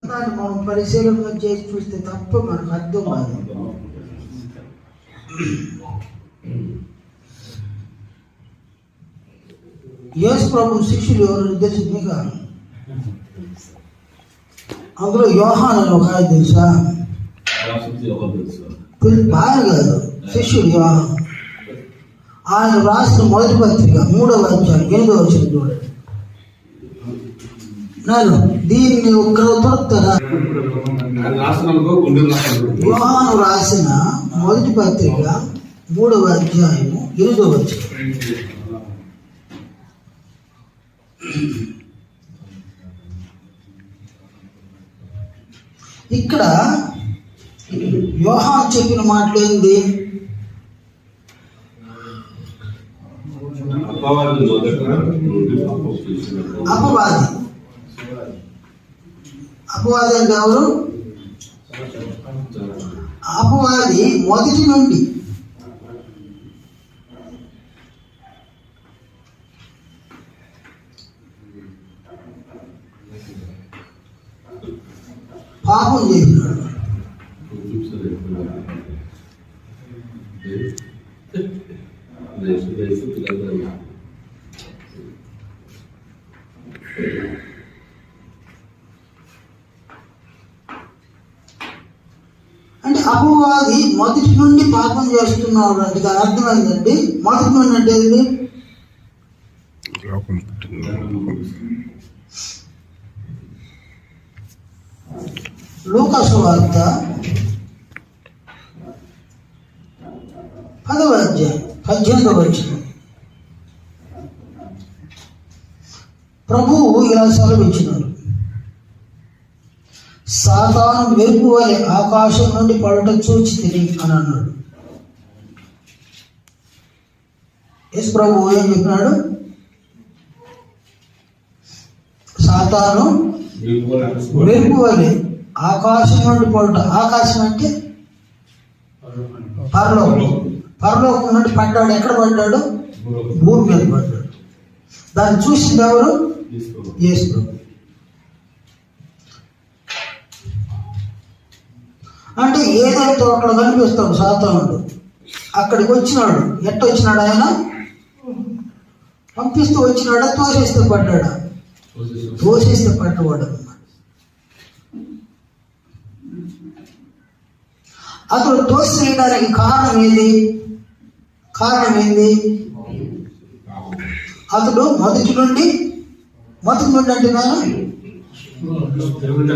దాన్ని మనం పరిశీలన చేసి చూస్తే తప్ప మనకు అర్థం కాదు. యేసు ప్రభు శిష్యులు ఎవరు తెలిసింది కాదు. అందులో యోహాను అని ఒక ఆయన తెలుసా? బాగా కాదు, శిష్యుడు యోహాను. ఆయన రాసిన మొదటి పత్రిక 3వ అధ్యాయం 8వ వచనం చూడండి. నేను దీన్ని తొడుగుతారా? యోహాను రాసిన మొదటి పత్రిక 3వ అధ్యాయం 8వ వచనం. ఇక్కడ యోహాను చెప్పిన మాటలు ఏంది? అపవాది. అపవాది అంటే ఎవరు? అపవాది మొదటి నుండి పాపం చేసినాడు. అంటే అపవాది మొదటి నుండి పాపం చేస్తున్నాడు అంటే దాని అర్థం ఏంటంటే మొదటి నుండి అంటే ఏంటి? లూకా సువార్త 10వ అధ్యాయం 18వ వచనం. ప్రభువు ఇలా సెలవిచ్చినారు, సాతాను మెరుపు వలె ఆకాశం నుండి పడట చూచి తిని అని అన్నాడు. యేసు ప్రభువు ఏం చెప్పినాడు? సాతాను మెరుపు వలె ఆకాశం నుండి పడట. ఆకాశం అంటే పరలోకం. పరలోకం నుండి పడ్డాడు. ఎక్కడ పడ్డాడు? భూమి మీద పడ్డాడు. దాన్ని చూసింది ఎవరు? యేసు ప్రభు. అంటే ఏదైతే తోటలో కనిపిస్తాడు సాతానుడు, అక్కడికి వచ్చినాడు. ఎట్ట వచ్చినాడు? ఆయన పంపిస్తూ వచ్చినాడా? తోసేస్తే పడ్డాడా? తోసేస్తే పడ్డవాడు అన్నమాట. అతడు తోసేయడానికి కారణం ఏంది? అతడు మొదటి నుండి అంటే